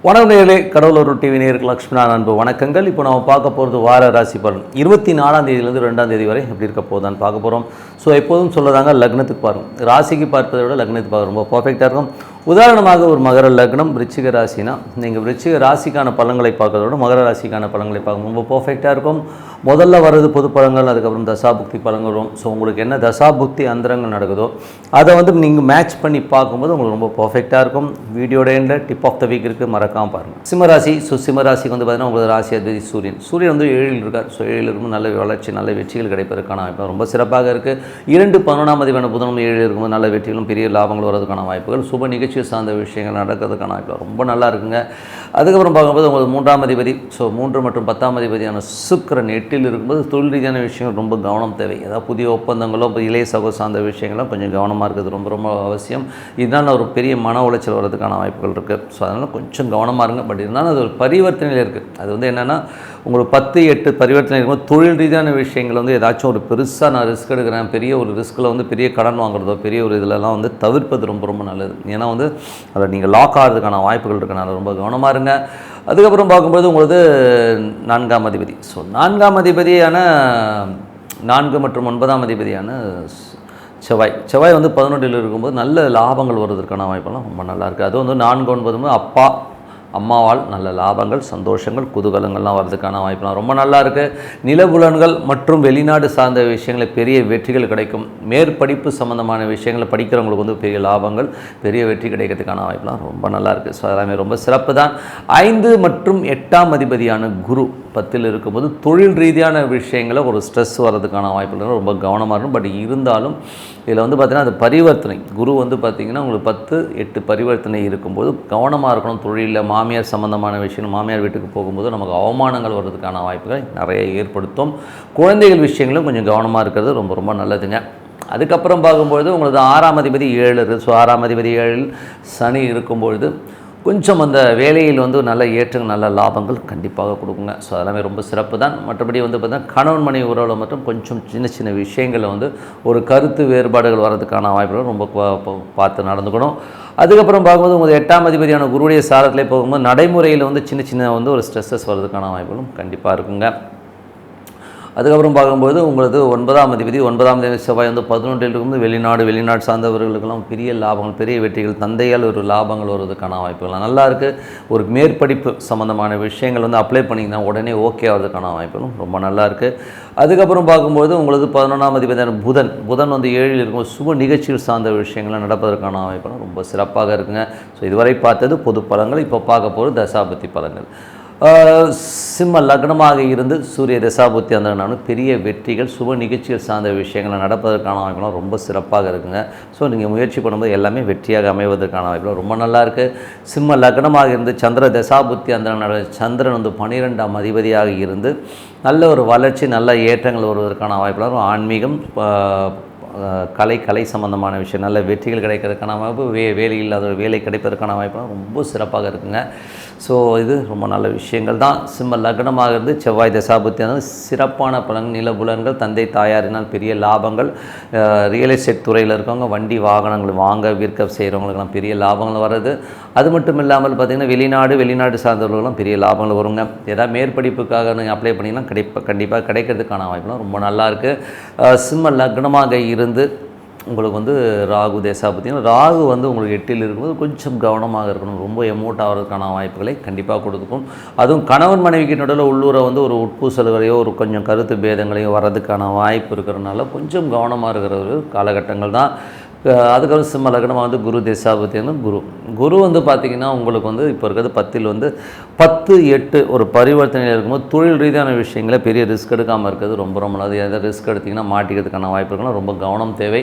வணக்கம் நேயர்களே, கடவுளூர் டிவி நேயர்களுக்கு லக்ஷ்மணா அன்பு வணக்கங்கள். இப்போ நம்ம பார்க்க போகிறது வார ராசி பலன் 24ஆம் தேதியிலேருந்து 2ஆம் தேதி வரை எப்படி இருக்க போகுதான்னு பார்க்க போகிறோம். ஸோ எப்போதும் சொல்லதாங்க, லக்னத்துக்கு பாருங்கள். ராசிக்கு பார்ப்பதை விட லக்னத்துக்கு பார்க்க ரொம்ப பர்ஃபெக்டாக இருக்கும். உதாரணமாக ஒரு மகர லக்னம் விருச்சிக ராசினா நீங்கள் விருச்சிக ராசிக்கான பலன்களை பார்க்கறத விட மகர ராசிக்கான பலன்களை பார்க்க ரொம்ப பர்ஃபெக்டாக இருக்கும். முதல்ல வர்றது பொது பலன்கள், அதுக்கப்புறம் தசாபுக்தி பலன்கள் வரும். ஸோ உங்களுக்கு என்ன தசாபுக்தி அந்தரங்கள் நடக்குதோ அதை நீங்கள் மேட்ச் பண்ணி பார்க்கும்போது உங்களுக்கு ரொம்ப பர்ஃபெக்டாக இருக்கும். வீடியோட எண்டில் டிப் ஆஃப் த வீக் இருக்குது, மறக்காமல் பாருங்கள். சிம்மராசி. ஸோ சிம்மராசிக்கு பார்த்தீங்கன்னா உங்களுக்கு ராசி அதிபதி சூரியன் 7 இருக்கார். ஸோ 7 இருக்கும் நல்ல வளர்ச்சி, நல்ல வெற்றிகள் கிடைப்பதற்கான வாய்ப்பு ரொம்ப சிறப்பாக இருக்குது. 2-11ஆம் அதிபதியான புதனும் 7 இருக்கும்போது நல்ல வெற்றிகளும் பெரிய லாபங்கள் வரதுக்கான வாய்ப்புகள், சுப நிகழ்ச்சி சார்ந்த விஷயங்கள் நடக்கிறதுக்கான வாய்ப்பு ரொம்ப நல்லா இருக்குங்க. அதுக்கப்புறம் பார்க்கும்போது உங்களுக்கு 3ஆம் அதிபதி, ஸோ 3 மற்றும் 10ஆம் அதிபதியான சுக்கிரன் 8 இருக்கும்போது தொழில் ரீதியான விஷயங்கள் ரொம்ப கவனம் தேவை. ஏதாவது புதிய ஒப்பந்தங்களோ இளைய சகோ சார்ந்த விஷயங்களும் கொஞ்சம் கவனமாக இருக்கிறது ரொம்ப ரொம்ப அவசியம். இதனால் ஒரு பெரிய மன உளைச்சல் வர்றதுக்கான வாய்ப்புகள் இருக்குது. ஸோ அதனால் கொஞ்சம் கவனமாக இருங்க. பட் இருந்தாலும் அது ஒரு பரிவர்த்தனையில் இருக்குது. அது என்னென்னா உங்களுக்கு 10-8 பரிவர்த்தனை இருக்கும்போது தொழில் ரீதியான விஷயங்கள் ஏதாச்சும் ஒரு பெருசாக நான் ரிஸ்க் எடுக்கிறேன், பெரிய ஒரு ரிஸ்கில் பெரிய கடன் வாங்குறதோ பெரிய ஒரு இதிலெல்லாம் தவிர்ப்பது ரொம்ப ரொம்ப நல்லது. ஏன்னா அதை நீங்கள் லாக் ஆகிறதுக்கான வாய்ப்புகள் இருக்கனால ரொம்ப கவனமாக இருங்க. அதுக்கப்புறம் பார்க்கும்போது உங்களுக்கு 4ஆம் அதிபதி, ஸோ 4ஆம் அதிபதியான 4 மற்றும் 9ஆம் அதிபதியான செவ்வாய் 11 இருக்கும்போது நல்ல லாபங்கள் வருவதற்கான வாய்ப்பெல்லாம் ரொம்ப நல்லாயிருக்கு. அது 4-9 அப்பா அம்மாவால் நல்ல லாபங்கள், சந்தோஷங்கள், குதூகலங்கள்லாம் வர்றதுக்கான வாய்ப்புலாம் ரொம்ப நல்லா இருக்குது. நிலபுலன்கள் மற்றும் வெளிநாடு சார்ந்த விஷயங்களில் பெரிய வெற்றிகள் கிடைக்கும். மேற்படிப்பு சம்மந்தமான விஷயங்களை படிக்கிறவங்களுக்கு பெரிய லாபங்கள், பெரிய வெற்றி கிடைக்கிறதுக்கான வாய்ப்புலாம் ரொம்ப நல்லா இருக்குது. ஸோ எல்லாமே ரொம்ப சிறப்பு தான். 5 மற்றும் 8ஆம் அதிபதியான குரு 10 இருக்கும்போது தொழில் ரீதியான விஷயங்களை ஒரு ஸ்ட்ரெஸ் வர்றதுக்கான வாய்ப்புகள் ரொம்ப கவனமாக இருக்கும். பட் இருந்தாலும் இதில் பார்த்திங்கன்னா அது பரிவர்த்தனை குரு பார்த்திங்கன்னா உங்களுக்கு 10-8 பரிவர்த்தனை இருக்கும்போது கவனமாக இருக்கணும். தொழிலில் மாமியார் சம்மந்தமான விஷயங்கள், மாமியார் வீட்டுக்கு போகும்போது நமக்கு அவமானங்கள் வர்றதுக்கான வாய்ப்புகளை நிறைய ஏற்படுத்தும். குழந்தைகள் விஷயங்களும் கொஞ்சம் கவனமாக இருக்கிறது ரொம்ப ரொம்ப நல்லதுங்க. அதுக்கப்புறம் பார்க்கும்பொழுது உங்களுக்கு 6ஆம் அதிபதி 7 இருக்குது. ஸோ 6ஆம் அதிபதி 7 சனி இருக்கும்பொழுது கொஞ்சம் அந்த வேலையில் நல்ல ஏற்றங்கள், நல்ல லாபங்கள் கண்டிப்பாக கொடுக்குங்க. ஸோ அதெல்லாமே ரொம்ப சிறப்பு தான். மற்றபடி பார்த்தீங்கன்னா கணவன் மனைவி உறவில் மட்டும் கொஞ்சம் சின்ன சின்ன விஷயங்களில் ஒரு கருத்து வேறுபாடுகள் வர்றதுக்கான வாய்ப்புகள் ரொம்ப பார்த்து நடந்துக்கணும். அதுக்கப்புறம் பார்க்கும்போது உங்களுக்கு 8ஆம் அதிபதியான குருவுடைய சாரத்திலே போகும்போது நடைமுறையில் சின்ன சின்ன ஒரு ஸ்ட்ரெஸ்ஸஸ் வர்றதுக்கான வாய்ப்புகளும் கண்டிப்பாக இருக்குங்க. அதுக்கப்புறம் பார்க்கும்போது உங்களுக்கு 9ஆம் அதிபதி செவ்வாய் 11 இருக்கும்போது வெளிநாடு சார்ந்தவர்களுக்கெல்லாம் பெரிய லாபங்கள், பெரிய வெற்றிகள், தந்தையால் ஒரு லாபங்கள் வருவதற்கான வாய்ப்புகள் நல்லா இருக்குது. ஒரு மேற்படிப்பு சம்மந்தமான விஷயங்கள் அப்ளை பண்ணிங்கன்னா உடனே ஓகே ஆகிறதுக்கான வாய்ப்புகளும் ரொம்ப நல்லா இருக்குது. அதுக்கப்புறம் பார்க்கும்போது உங்களுக்கு 11ஆம் அதிபதியான புதன் 7 இருக்கும். சுப நிகழ்ச்சிகள் சார்ந்த விஷயங்கள்லாம் நடப்பதற்கான வாய்ப்புகளும் ரொம்ப சிறப்பாக இருக்குங்க. ஸோ இதுவரை பார்த்தது பொது பலன்கள். இப்போ பார்க்க போகிறது தசாபதி பலன்கள். சிம்ம லக்னமாக இருந்து சூரிய தசாபுத்தி அந்த பெரிய வெற்றிகள், சுப நிகழ்ச்சிகள் சார்ந்த விஷயங்களை நடப்பதற்கான வாய்ப்புலாம் ரொம்ப சிறப்பாக இருக்குங்க. ஸோ நீங்கள் முயற்சி பண்ணும்போது எல்லாமே வெற்றியாக அமைவதற்கான வாய்ப்புலாம் ரொம்ப நல்லா இருக்குது. சிம்ம லக்னமாக இருந்து சந்திர தசாபுத்தி அந்த சந்திரன் 12ஆம் அதிபதியாக இருந்து நல்ல ஒரு வளர்ச்சி, நல்ல ஏற்றங்கள் வருவதற்கான வாய்ப்புலாம், ஆன்மீகம், கலை சம்பந்தமான விஷயம், நல்ல வெற்றிகள் கிடைக்கிறதுக்கான வாய்ப்பு, வேலை இல்லாத வேலை கிடைப்பதற்கான வாய்ப்புலாம் ரொம்ப சிறப்பாக இருக்குங்க. ஸோ இது ரொம்ப நல்ல விஷயங்கள் தான். சிம்ம லக்னமாக இருந்து செவ்வாய் தசாபுத்தி சிறப்பான பலன்கள், நிலபுலன்கள், தந்தை தாயாரினால் பெரிய லாபங்கள், ரியல் எஸ்டேட் துறையில் இருக்கவங்க வண்டி வாகனங்கள் வாங்க விற்க செய்கிறவங்களுக்கெல்லாம் பெரிய லாபங்கள் வர்றது. அது மட்டும் இல்லாமல் பார்த்திங்கன்னா வெளிநாடு சார்ந்தவர்களும் பெரிய லாபங்கள் வருங்க. ஏதாவது மேற்படிப்புக்காக நீங்கள் அப்ளை பண்ணிங்கன்னா கண்டிப்பாக கிடைக்கிறதுக்கான வாய்ப்புலாம் ரொம்ப நல்லாயிருக்கு. சிம்ம லக்னமாக இருந்து உங்களுக்கு ராகு தேசாபத்தினா ராகு உங்களுக்கு 8 இருக்கும்போது கொஞ்சம் கவனமாக இருக்கணும். ரொம்ப எமோட் ஆகிறதுக்கான வாய்ப்புகளை கண்டிப்பாக கொடுக்கும். அதுவும் கணவன் மனைவிக்கு நடுவில் உள்ளூரை ஒரு உட்பூசல்களையோ ஒரு கொஞ்சம் கருத்து பேதங்களையோ வர்றதுக்கான வாய்ப்பு இருக்கிறதுனால கொஞ்சம் கவனமாக இருக்கிற ஒரு காலகட்டங்கள் தான். அதுக்கப்புறம் சிம்ம லக்னமாக குரு தேசாபத்தி குரு பார்த்திங்கன்னா உங்களுக்கு இப்போ இருக்கிறது 10 10-8 ஒரு பரிவர்த்தனையில் இருக்கும்போது தொழில் ரீதியான விஷயங்களை பெரிய ரிஸ்க் எடுக்காமல் இருக்கிறது ரொம்ப ரொம்ப நல்லது. எதாவது ரிஸ்க் எடுத்திங்கன்னா மாட்டிக்கிறதுக்கான வாய்ப்பு இருக்குன்னா ரொம்ப கவனம் தேவை.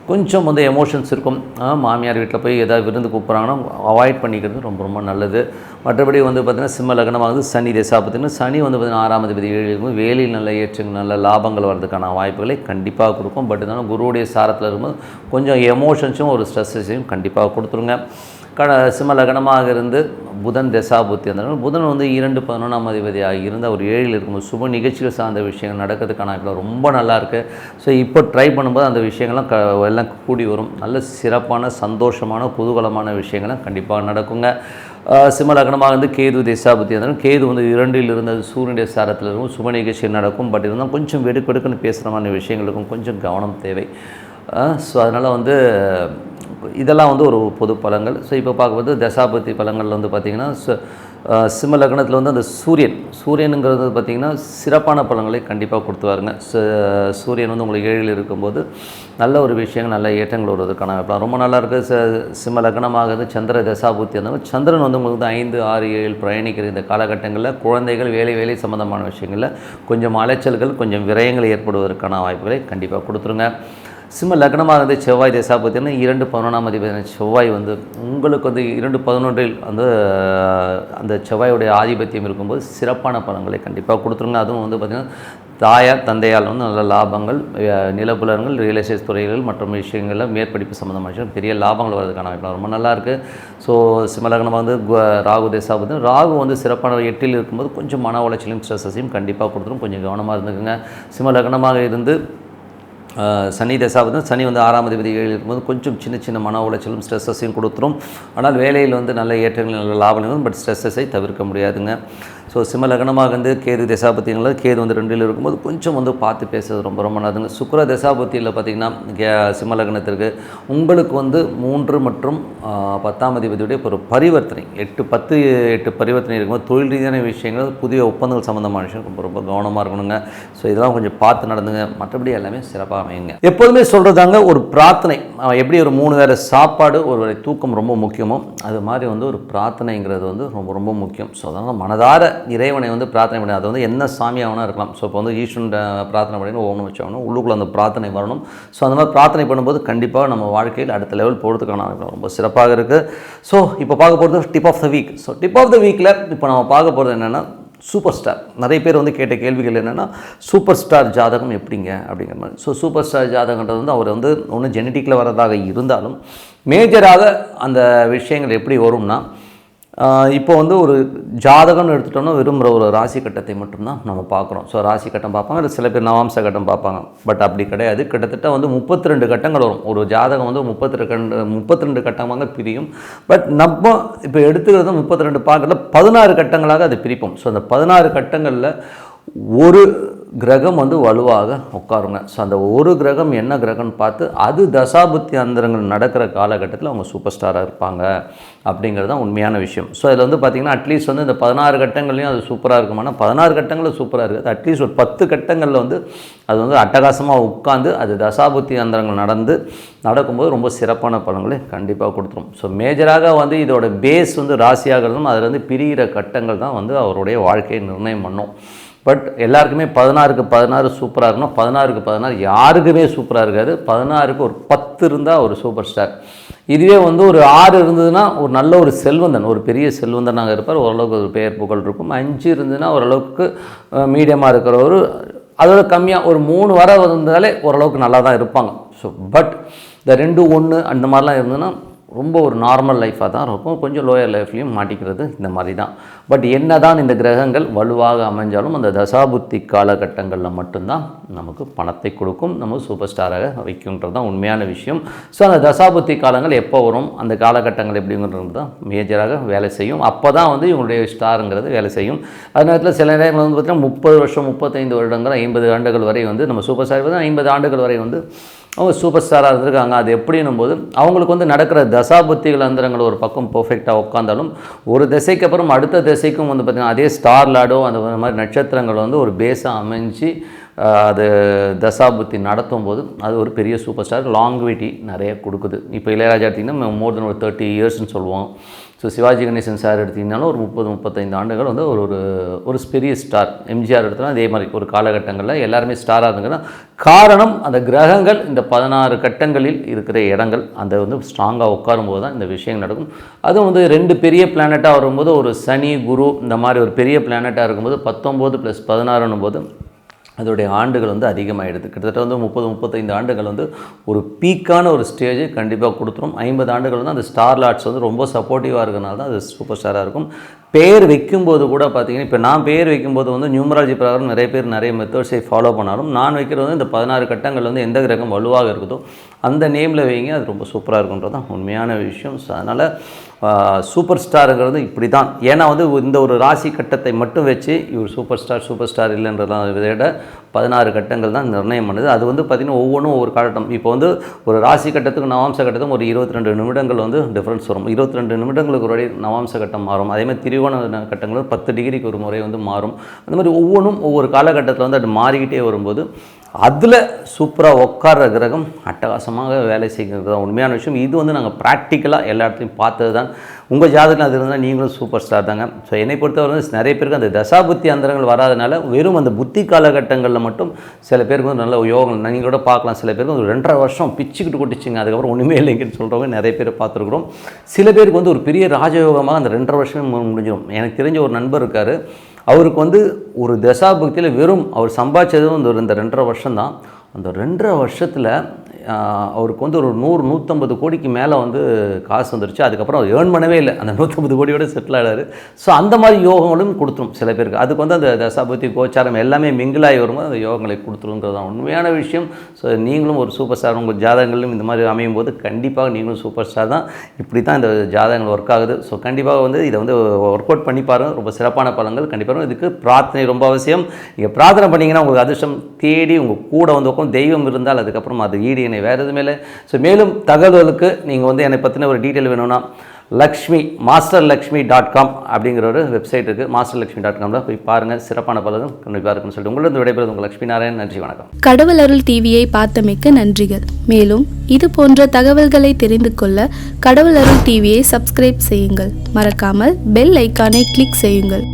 கொஞ்சம் எமோஷன்ஸ் இருக்கும். மாமியார் வீட்டில் போய் ஏதாவது விருந்து கூப்பிட்றாங்கன்னா அவாய்ட் பண்ணிக்கிறது ரொம்ப ரொம்ப நல்லது. மற்றபடி பார்த்திங்கன்னா சிம்ம லக்னமாகுது சனி தேசாபத்தினா சனி பார்த்திங்கன்னா 6ஆம் அதிபதி 7 இருக்கும்போது வேலையில் நல்ல ஏற்றங்கள், நல்ல லாபங்கள் வர்றதுக்கான வாய்ப்புகளை கண்டிப்பாக கொடுக்கும். பட் இருந்தாலும் குருவுடைய சாரத்தில் இருக்கும்போது கொஞ்சம் எமோஷன்ஸும் ஒரு ஸ்ட்ரெஸ்ஸையும் கண்டிப்பாக கொடுத்துருங்க. சிம்ம லக்னமாக இருந்து புதன் தசாபுத்தி அந்த புதன் வந்து 2-11ஆம் அதிபதியாக இருந்து அவர் 7ல் இருக்கும்போது சுப நிகழ்ச்சிகள் சார்ந்த விஷயங்கள் நடக்கிறதுக்கான இப்போ ரொம்ப நல்லாயிருக்கு. ஸோ இப்போ ட்ரை பண்ணும்போது அந்த விஷயங்கள்லாம் எல்லாம் கூடி வரும். நல்ல சிறப்பான சந்தோஷமான குதூகலமான விஷயங்கள்லாம் கண்டிப்பாக நடக்குங்க. சிம்ம லக்னமாக வந்து கேது தசாபுத்தி இருந்தாலும் கேது வந்து 2ல் இருந்தது சூரியனுடைய சாரத்தில் இருக்கும். சுப நிகழ்ச்சி நடக்கும். பட் இருந்தால் கொஞ்சம் வெடுக்கெடுக்குன்னு பேசுகிற மாதிரி விஷயங்களுக்கும் கொஞ்சம் கவனம் தேவை. ஸோ அதனால் வந்து இதெல்லாம் வந்து ஒரு பொது பலன்கள். ஸோ இப்போ பார்க்கும்போது தசாபதி பலன்கள் வந்து பார்த்திங்கன்னா சிம்ம லக்னத்தில் வந்து அந்த சூரியனுங்கிறது பார்த்திங்கன்னா சிறப்பான பலன்களை கண்டிப்பாக கொடுத்துவாருங்க. சூரியன் வந்து உங்களுக்கு 7ல் இருக்கும்போது நல்ல ஒரு விஷயங்கள் நல்ல ஏற்றங்கள் வருவதற்கான ரொம்ப நல்லா இருக்குது. சிம்ம லக்னமாகுது சந்திர தசாபுத்தி இருந்தாலும் சந்திரன் வந்து உங்களுக்கு 5, 6, 7 பயணிக்கிற இந்த காலகட்டங்களில் குழந்தைகள் வேலை சம்மந்தமான விஷயங்களில் கொஞ்சம் அலைச்சல்கள் கொஞ்சம் விரயங்கள் ஏற்படுவதற்கான வாய்ப்புகளை கண்டிப்பாக கொடுத்துருங்க. சிம்ம லக்னமாக வந்து செவ்வாய் தசாபுத்தின்னா 2-11ஆம் அதிபதி செவ்வாய் வந்து உங்களுக்கு வந்து 2-11இல் வந்து அந்த செவ்வாயுடைய ஆதிபத்தியம் இருக்கும்போது சிறப்பான பலன்களை கண்டிப்பாக கொடுத்துருங்க. அதுவும் வந்து பார்த்திங்கன்னா தந்தையால் வந்து நல்ல லாபங்கள், நிலப்புலன்கள், ரியல் எஸ்டேட் துறைகள் மற்றும் விஷயங்களில் மேற்படிப்பு சம்மந்தமான விஷயம் பெரிய லாபங்கள் வர்றதுக்கான வாய்ப்பு ரொம்ப நல்லாயிருக்கு. ஸோ சிம்ம லக்னமாக வந்து ராகு தசாபுத்தி ராகு வந்து சிறப்பான 8ல் இருக்கும்போது கொஞ்சம் மன உளைச்சலையும் ஸ்ட்ரெஸ்ஸையும் கண்டிப்பாக கொடுத்துரும். கொஞ்சம் கவனமாக இருந்துக்குங்க. சிம்ம லக்னமாக இருந்து சனி தசாபதி சனி வந்து 6ஆம் அதிபதி 7ல் இருக்கும்போது கொஞ்சம் சின்ன மன உளைச்சலும் ஸ்ட்ரெஸ்ஸையும் கொடுத்துரும். ஆனால் வேலையில் வந்து நல்ல ஏற்றங்கள் நல்ல லாபங்களும் பட் ஸ்ட்ரெஸ்ஸை தவிர்க்க முடியாதுங்க. ஸோ சிம்ம லக்னமாக வந்து கேது தசாபத்திங்கள கேது வந்து 2ல் இருக்கும்போது கொஞ்சம் வந்து பார்த்து பேசுறது ரொம்ப நல்லதுங்க. சுக்கிர தசாபத்தியில் பார்த்திங்கன்னா சிம்ம லக்னத்திற்கு உங்களுக்கு வந்து 3 மற்றும் 10ஆம் அதிபதியுடைய ஒரு பரிவர்த்தனை 8 பரிவர்த்தனை இருக்கும்போது தொழில் ரீதியான விஷயங்கள் புதிய ஒப்பந்தங்கள் சம்மந்தமான விஷயம் ரொம்ப கவனமாக இருக்கணுங்க. ஸோ இதெல்லாம் கொஞ்சம் பார்த்து நடந்துங்க. மற்றபடி எல்லாமே சிறப்பாக அமையுங்க. எப்போதுமே சொல்கிறதாங்க ஒரு பிரார்த்தனை எப்படி ஒரு 3 வேளை சாப்பாடு ஒரு வேளை தூக்கம் ரொம்ப முக்கியமோ அது மாதிரி வந்து ஒரு பிரார்த்தனைங்கிறது வந்து ரொம்ப முக்கியம். ஸோ அதனால் மனதார இறைவனை வந்து பிரார்த்தனை பண்ணி அது வந்து என்ன சாமியாகனா இருக்கலாம். ஸோ இப்போ வந்து ஈஸ்வரன் பிரார்த்தனை பண்ணி ஓம்னு வச்சாகணும் உள்ளுக்குள்ளே அந்த பிரார்த்தனை வரணும். ஸோ அந்த மாதிரி பிரார்த்தனை பண்ணும்போது கண்டிப்பாக நம்ம வாழ்க்கையில் அடுத்த லெவல் போகிறதுக்கான ரொம்ப சிறப்பாக இருக்குது. ஸோ இப்போ பார்க்க போகிறது tip of the week. So tip of the வீக்கில் இப்போ நம்ம பார்க்க போகிறது என்னென்னா சூப்பர் ஸ்டார். நிறைய பேர் வந்து கேட்ட கேள்விகள் என்னென்னா சூப்பர் ஸ்டார் ஜாதகம் எப்படிங்க அப்படிங்கிற மாதிரி. ஸோ சூப்பர் ஸ்டார் ஜாதகன்றது வந்து அவர் வந்து ஒன்று ஜெனட்டிக்கில் வரதாக இருந்தாலும் மேஜராக அந்த விஷயங்கள் எப்படி வரும்னா இப்போ வந்து ஒரு ஜாதகம்னு எடுத்துட்டோம்னா வெறும் ஒரு ராசி கட்டத்தை மட்டும்தான் நம்ம பார்க்குறோம். ஸோ ராசி கட்டம் பார்ப்பாங்க, இல்லை சில பேர் நவாம்ச கட்டம் பார்ப்பாங்க. பட் அப்படி கிடையாது. கிட்டத்தட்ட வந்து 32 கட்டங்கள் வரும். ஒரு ஜாதகம் வந்து 32 கட்டமாக பிரியும். பட் நம்ம இப்போ எடுத்துக்கிறது 32 பார்க்கறதுல 16 கட்டங்களாக அதை பிரிப்போம். ஸோ அந்த 16 கட்டங்களில் ஒரு கிரகம் வந்து வலுவாக உட்காருங்க. ஸோ அந்த ஒரு கிரகம் என்ன கிரகம்னு பார்த்து அது தசாபுத்தி அந்தரங்கள் நடக்கிற காலகட்டத்தில் அவங்க சூப்பர் ஸ்டாராக இருப்பாங்க அப்படிங்கிறது தான் உண்மையான விஷயம். ஸோ அதில் வந்து பார்த்திங்கன்னா அட்லீஸ்ட் வந்து இந்த 16 கட்டங்கள்லையும் அது சூப்பராக இருக்குமானா 16 கட்டங்களில் சூப்பராக இருக்குது. அட்லீஸ்ட் ஒரு 10 கட்டங்களில் வந்து அது வந்து அட்டகாசமாக உட்காந்து அது தசாபுத்தி அந்தரங்கள் நடக்கும்போது ரொம்ப சிறப்பான பலன்களை கண்டிப்பாக கொடுத்துரும். ஸோ மேஜராக வந்து இதோட பேஸ் வந்து ராசியாகிறதும் அதில் வந்து பிரிகிற கட்டங்கள் தான் வந்து அவருடைய வாழ்க்கையை நிர்ணயம் பண்ணும். பட் எல்லாருக்குமே 16க்கு 16 சூப்பராக இருக்கணும். 16க்கு 16 யாருக்குமே சூப்பராக இருக்காது. 16க்கு ஒரு 10 இருந்தால் ஒரு சூப்பர் ஸ்டார். இதுவே வந்து ஒரு 6 இருந்ததுன்னா ஒரு நல்ல ஒரு செல்வந்தன், ஒரு பெரிய செல்வந்தனாக இருப்பார். ஓரளவுக்கு ஒரு பெயர் புகழ் இருக்கும். 5 இருந்ததுன்னா ஓரளவுக்கு மீடியமாக இருக்கிற அதோட கம்மியாக ஒரு 3 வர வந்தாலே ஓரளவுக்கு நல்லா தான் இருப்பாங்க. ஸோ பட் இந்த 2, 1 அந்த மாதிரிலாம் இருந்ததுன்னா ரொம்ப ஒரு நார்மல் லைஃபாக தான் இருக்கும். கொஞ்சம் லோயர் லைஃப்லையும் மாட்டிக்கிறது இந்த மாதிரி தான். பட் என்ன தான் இந்த கிரகங்கள் வலுவாக அமைஞ்சாலும் அந்த தசாபுத்தி காலகட்டங்களில் மட்டும்தான் நமக்கு பணத்தை கொடுக்கும், நம்ம சூப்பர் ஸ்டாராக வைக்கும்ன்றது தான் உண்மையான விஷயம். ஸோ அந்த தசாபுத்தி காலங்கள் எப்போ வரும், அந்த காலகட்டங்கள் எப்படிங்கிறது தான் மேஜராக வேலை செய்யும். அப்போ தான் வந்து இவங்களுடைய ஸ்டாருங்கிறது வேலை செய்யும். அது நேரத்தில் சில நேரங்கள் வந்து பார்த்திங்கன்னா 30 வருஷம் 35 வருடங்கள் 50 ஆண்டுகள் வரை வந்து நம்ம சூப்பர் ஸ்டார் 50 ஆண்டுகள் வரை வந்து அவங்க சூப்பர் ஸ்டாராக இருந்திருக்காங்க. அது எப்படின்னும் போது அவங்களுக்கு வந்து நடக்கிற தசாபுத்திகள் அந்தரங்கள் ஒரு பக்கம் பர்ஃபெக்டாக உட்காந்தாலும் ஒரு திசைக்கு அப்புறம் அடுத்த திசைக்கும் வந்து பார்த்திங்கன்னா அதே ஸ்டார் லாடோ அந்த மாதிரி நட்சத்திரங்கள் வந்து ஒரு பேஸாக அமைஞ்சு அது தசாபுத்தி நடத்தும் போது அது ஒரு பெரிய சூப்பர் ஸ்டார் லாங்குவிட்டி நிறைய கொடுக்குது. இப்போ இளையராஜா எடுத்திங்கன்னா மோர் தென் ஒரு 30 இயர்ஸ்ன்னு சொல்லுவோம். ஸோ சிவாஜி கணேசன் சார் எடுத்திங்கனாலும் ஒரு 30-35 ஆண்டுகள் வந்து ஒரு பெரிய ஸ்டார். எம்ஜிஆர் எடுத்தாலும் அதே மாதிரி ஒரு காலகட்டங்களில் எல்லாருமே ஸ்டாராக இருந்துங்கன்னா காரணம் அந்த கிரகங்கள் இந்த 16 கட்டங்களில் இருக்கிற இடங்கள் அந்த வந்து ஸ்ட்ராங்காக உட்காரும்போது தான் இந்த விஷயம் நடக்கும். அதுவும் வந்து 2 பெரிய பிளானட்டாக வரும்போது ஒரு சனி குரு இந்த மாதிரி ஒரு பெரிய பிளானட்டாக இருக்கும்போது 19 + 16 போது அதோடைய ஆண்டுகள் வந்து அதிகமாகிடுது. கிட்டத்தட்ட வந்து 30-35 ஆண்டுகள் வந்து ஒரு பீக்கான ஒரு ஸ்டேஜ் கண்டிப்பாக கொடுத்துரும். 50 ஆண்டுகள் வந்து அந்த ஸ்டார் லாட்ஸ் வந்து ரொம்ப சப்போர்ட்டிவாக இருக்கிறனால தான் அது சூப்பர் ஸ்டாராக இருக்கும். பேர் வைக்கும்போது கூட பார்த்தீங்கன்னா, இப்போ நான் பேர் வைக்கும்போது வந்து நியூமராலஜி பிரகாரம் நிறைய பேர் நிறைய மெத்தட்ஸை ஃபாலோ பண்ணாலும், நான் வைக்கிறது வந்து இந்த 16 கட்டங்கள் வந்து எந்த கிரகம் வலுவாக இருக்குதோ அந்த நேமில் வைங்க, அது ரொம்ப சூப்பராக இருக்குன்றது தான் உண்மையான விஷயம். ஸோ அதனால் சூப்பர் ஸ்டாருங்கிறது இப்படி தான். ஏன்னா வந்து இந்த ஒரு ராசி கட்டத்தை மட்டும் வச்சு இவர் சூப்பர் ஸ்டார் இல்லைன்றதான் விட 16 கட்டங்கள் தான் நிர்ணயம் பண்ணுது. அது வந்து பார்த்திங்கன்னா ஒவ்வொன்றும் ஒவ்வொரு காலட்டம். இப்போ வந்து ஒரு ராசி கட்டத்துக்கு நவாம்ச கட்டத்துக்கும் ஒரு 22 நிமிடங்கள் வந்து டிஃப்ரென்ஸ் வரும். 22 நிமிடங்களுக்கு ஒரு நவாம்ச கட்டம் மாறும். அதேமாதிரி திரிகோண கட்டங்கள் 10 டிகிரிக்கு ஒரு முறை வந்து மாறும். அந்த மாதிரி ஒவ்வொன்றும் ஒவ்வொரு காலகட்டத்தில் வந்து அது மாறிக்கிட்டே வரும்போது அதில் சூப்பராக உட்கார்ற கிரகம் அட்டகாசமாக வேலை செய்கிறது தான் உண்மையான விஷயம். இது வந்து நாங்கள் ப்ராக்டிக்கலாக எல்லா இடத்துலையும் பார்த்தது தான். உங்கள் ஜாதகம் அது இருந்தால் நீங்களும் சூப்பர் ஸ்டார் தாங்க. ஸோ என்னை பொறுத்தவரை வந்து நிறைய பேருக்கு அந்த தசாபுத்தி அந்தரங்கள் வராதனால வெறும் அந்த புத்தி காலகட்டங்களில் மட்டும் சில பேருக்கு வந்து நல்ல யோகம் நீங்கள் கூட பார்க்கலாம். சில பேருக்கு ஒரு 2.5 வருஷம் பிச்சுக்கிட்டு கொட்டிச்சிங்க, அதுக்கப்புறம் ஒன்றுமே இல்லைங்கன்னு சொல்கிறவங்க நிறைய பேர் பார்த்துருக்குறோம். சில பேருக்கு வந்து ஒரு பெரிய ராஜயோகமாக அந்த 2.5 வருஷமே முடிஞ்சிடும். எனக்கு தெரிஞ்ச ஒரு நண்பர் இருக்கார். அவருக்கு வந்து ஒரு தசாபுக்தியில் வெறும் அவர் சம்பாதிச்சதும் இந்த 2.5 வருஷம் தான். அந்த 2.5 வருஷத்தில் அவருக்கு வந்து ஒரு 100-150 கோடிக்கு மேலே வந்து காசு வந்துருச்சு. அதுக்கப்புறம் அவர் ஏர்ன் பண்ணவே இல்லை, அந்த 150 கோடியோடு செட்டில் ஆகிறாரு. ஸோ அந்த மாதிரி யோகங்களும் கொடுத்துரும் சில பேருக்கு. அதுக்கு வந்து அந்த தசாபுத்தி கோச்சாரம் எல்லாமே மிங்கிளாகி வரும்போது அந்த யோகங்களை கொடுத்துருங்கிறது தான் உண்மையான விஷயம். ஸோ நீங்களும் ஒரு சூப்பர் ஸ்டார், உங்கள் ஜாதகங்களும் இந்த மாதிரி அமையும் போது கண்டிப்பாக நீங்களும் சூப்பர் ஸ்டார் தான். இப்படி தான் இந்த ஜாதகங்கள் ஒர்க் ஆகுது. ஸோ கண்டிப்பாக வந்து இதை வந்து ஒர்க் அவுட் பண்ணி பாருங்கள். ரொம்ப சிறப்பான பலன்கள் கண்டிப்பாக. இதுக்கு பிரார்த்தனை ரொம்ப அவசியம். நீங்கள் பிரார்த்தனை பண்ணிங்கன்னா உங்களுக்கு அதிர்ஷ்டம் தேடி உங்கள் கூட வந்து உட்காந்து தெய்வம் இருந்தால் அதுக்கப்புறம் அது ஈடு இணை வேறு எதுவுமே இல்லை. ஸோ மேலும் தகவலுக்கு நீங்கள் வந்து என்னை பற்றின ஒரு டீட்டெயில் வேணும்னா masterlakshmi.com அப்படிங்கிற ஒரு வெப்சைட் இருக்குது. masterlakshmi.comல போய் பாருங்கள். சிறப்பான பலரும் கண்டிப்பாக இருக்குன்னு சொல்லிட்டு உங்களிடம் விடைபெறுவது உங்கள் லட்சுமி நாராயணன். நன்றி, வணக்கம். கடவுள் அருள் டிவியை பார்த்தமைக்கு நன்றிகள். மேலும் இது போன்ற தகவல்களை தெரிந்து கொள்ள கடவுள் அருள் டிவியை சப்ஸ்கிரைப் செய்யுங்கள். மறக்காமல் பெல் ஐக்கானை கிளிக் செய்யுங்கள்.